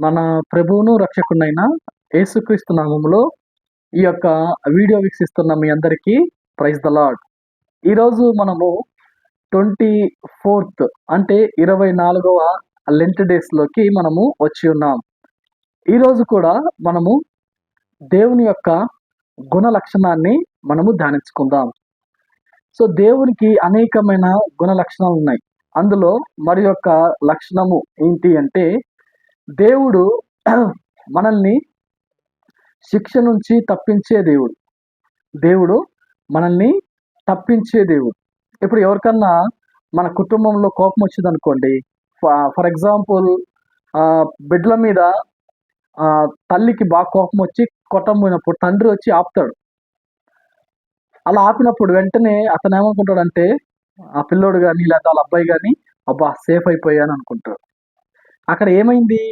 మన ప్రభువును రక్షకుడైన యేసుక్రీస్తు నామములో ఈ యొక్క వీడియో వీక్షిస్తున్న మీ అందరికీ ప్రైజ్ ద లార్డ్. ఈరోజు మనము 24th అంటే 24వ లెంట్ డేస్లోకి మనము వచ్చి ఉన్నాం. ఈరోజు కూడా మనము దేవుని యొక్క గుణ లక్షణాన్ని మనము ధ్యానించుకుందాం. సో దేవునికి అనేకమైన గుణ లక్షణాలు ఉన్నాయి. అందులో మరి యొక్క లక్షణము ఏంటి అంటే, దేవుడు మనల్ని శిక్ష నుంచి తప్పించే దేవుడు. దేవుడు మనల్ని తప్పించే దేవుడు. ఇప్పుడు ఎవరికన్నా మన కుటుంబంలో కోపం వచ్చిందనుకోండి, ఫర్ ఎగ్జాంపుల్ బిడ్డల మీద తల్లికి బాగా కోపం వచ్చి కొట్టబోయినప్పుడు తండ్రి వచ్చి ఆపుతాడు. అలా ఆపినప్పుడు వెంటనే అతను ఏమనుకుంటాడంటే, ఆ పిల్లోడు కానీ లేదా వాళ్ళ అబ్బాయి కానీ అబ్బా సేఫ్ అయిపోయాను అనుకుంటాడు. అక్కడ ఏమైంది?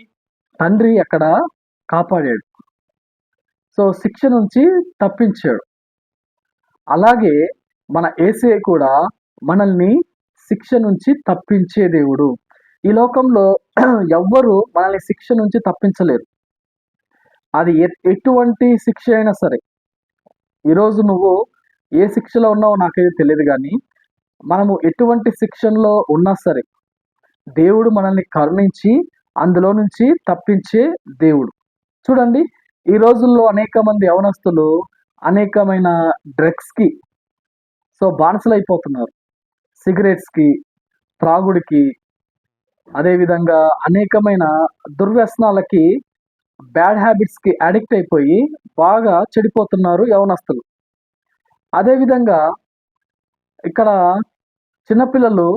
తండ్రి అక్కడ కాపాడాడు. సో శిక్ష నుంచి తప్పించాడు. అలాగే మన యేసయ్య కూడా మనల్ని శిక్ష నుంచి తప్పించే దేవుడు. ఈ లోకంలో ఎవ్వరు మనల్ని శిక్ష నుంచి తప్పించలేరు. అది ఎటువంటి శిక్ష అయినా సరే. ఈరోజు నువ్వు ఏ శిక్షలో ఉన్నావో నాకైతే తెలియదు, కానీ మనము ఎటువంటి శిక్షణలో ఉన్నా సరే దేవుడు మనల్ని కరుణించి అందులో నుంచి తప్పించే దేవుడు. చూడండి, ఈ రోజుల్లో అనేక మంది యవనస్తులు అనేకమైన డ్రగ్స్కి బానిసలైపోతున్నారు. సిగరెట్స్కి, త్రాగుడికి, అదేవిధంగా అనేకమైన దుర్వ్యసనాలకి, బ్యాడ్ హ్యాబిట్స్కి అడిక్ట్ అయిపోయి బాగా చెడిపోతున్నారు యవనస్తులు. అదేవిధంగా ఇక్కడ చిన్నపిల్లలు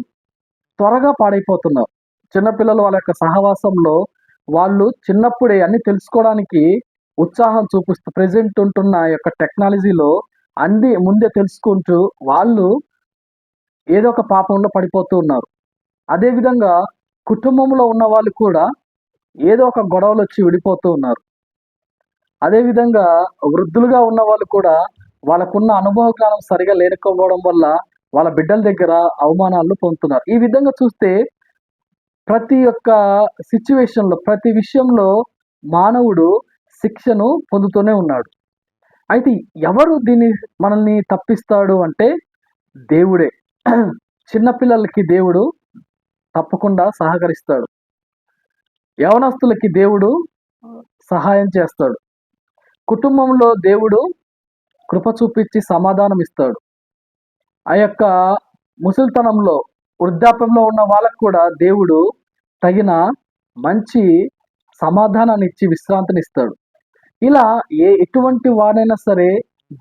త్వరగా పాడైపోతున్నారు. చిన్నపిల్లలు వాళ్ళ యొక్క సహవాసంలో వాళ్ళు చిన్నప్పుడే అన్ని తెలుసుకోవడానికి ఉత్సాహం చూపిస్తూ ప్రెజెంట్ ఉంటున్న యొక్క టెక్నాలజీలో అన్ని ముందే తెలుసుకుంటూ వాళ్ళు ఏదో ఒక పాపంలో పడిపోతూ ఉన్నారు. అదేవిధంగా కుటుంబంలో ఉన్న వాళ్ళు కూడా ఏదో ఒక గొడవలు వచ్చి విడిపోతూ ఉన్నారు. అదేవిధంగా వృద్ధులుగా ఉన్న వాళ్ళు కూడా వాళ్ళకున్న అనుభవ జ్ఞానం సరిగా లేకపోవడం వల్ల వాళ్ళ బిడ్డల దగ్గర అవమానాలు పొందుతున్నారు. ఈ విధంగా చూస్తే ప్రతి ఒక్క సిచ్యువేషన్లో, ప్రతి విషయంలో మానవుడు శిక్షను పొందుతూనే ఉన్నాడు. అయితే ఎవరు దీన్ని మనల్ని తప్పిస్తాడు అంటే దేవుడే. చిన్నపిల్లలకి దేవుడు తప్పకుండా సహకరిస్తాడు. యవనస్తులకి దేవుడు సహాయం చేస్తాడు. కుటుంబంలో దేవుడు కృప చూపించి సమాధానం ఇస్తాడు. ఆ యొక్క ముసలితనంలో, వృద్ధాప్యంలో ఉన్న వాళ్ళకు కూడా దేవుడు తగిన మంచి సమాధానాన్ని ఇచ్చి విశ్రాంతిని ఇస్తాడు. ఇలా ఎటువంటి వారైనా సరే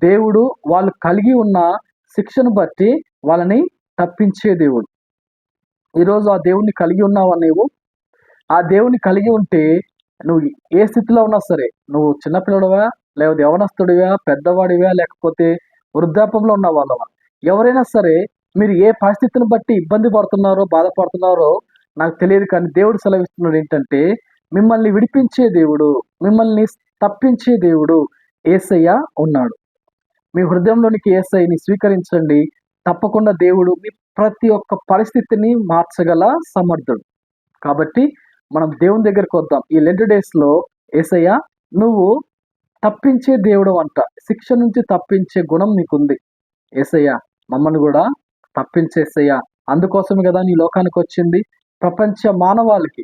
దేవుడు వాళ్ళు కలిగి ఉన్న శిక్షను బట్టి వాళ్ళని తప్పించే దేవుడు. ఈరోజు ఆ దేవుణ్ణి కలిగి ఉన్నావా నీవు? ఆ దేవుని కలిగి ఉంటే నువ్వు ఏ స్థితిలో ఉన్నా సరే, నువ్వు చిన్నపిల్లడివా, లేకపోతే యవనస్తుడివా, పెద్దవాడివా, లేకపోతే వృద్ధాప్యంలో ఉన్న వాళ్ళవా, ఎవరైనా సరే మీరు ఏ పరిస్థితిని బట్టి ఇబ్బంది పడుతున్నారో, బాధపడుతున్నారో నాకు తెలియదు, కానీ దేవుడు సెలవిస్తున్నాడు ఏంటంటే, మిమ్మల్ని విడిపించే దేవుడు, మిమ్మల్ని తప్పించే దేవుడు యేసయ్య ఉన్నాడు. మీ హృదయంలోనికి యేసయ్యని స్వీకరించండి. తప్పకుండా దేవుడు మీ ప్రతి ఒక్క పరిస్థితిని మార్చగల సమర్థుడు. కాబట్టి మనం దేవుని దగ్గరికి వద్దాం. ఈ లెంట్ డేస్లో యేసయ్య నువ్వు తప్పించే దేవుడు అంట. శిక్ష నుంచి తప్పించే గుణం నీకుంది. యేసయ్య మమ్మల్ని కూడా తప్పించేసయ్య. అందుకోసమే కదా నీ లోకానికి వచ్చింది. ప్రపంచ మానవాళికి,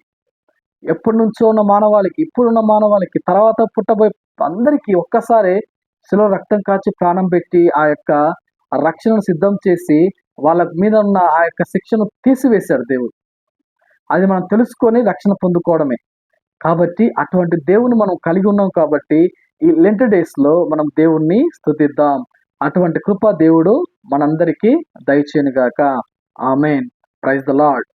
ఎప్పటి నుంచో ఉన్న మానవాళికి, ఇప్పుడున్న మానవాళికి, తర్వాత పుట్టబోయే అందరికీ ఒక్కసారి శిలో రక్తం కాచి ప్రాణం పెట్టి ఆ యొక్క రక్షణను సిద్ధం చేసి వాళ్ళ మీద ఉన్న ఆ యొక్క శిక్షను తీసివేశాడు దేవుడు. అది మనం తెలుసుకొని రక్షణ పొందుకోవడమే. కాబట్టి అటువంటి దేవుని మనం కలిగి ఉన్నాం. కాబట్టి ఈ లెంట్ డేస్లో మనం దేవుణ్ణి స్తుతిద్దాం. అటువంటి కృప దేవుడు మనందరికీ దయచేయునుగాక. ఆమేన్. Praise the lord.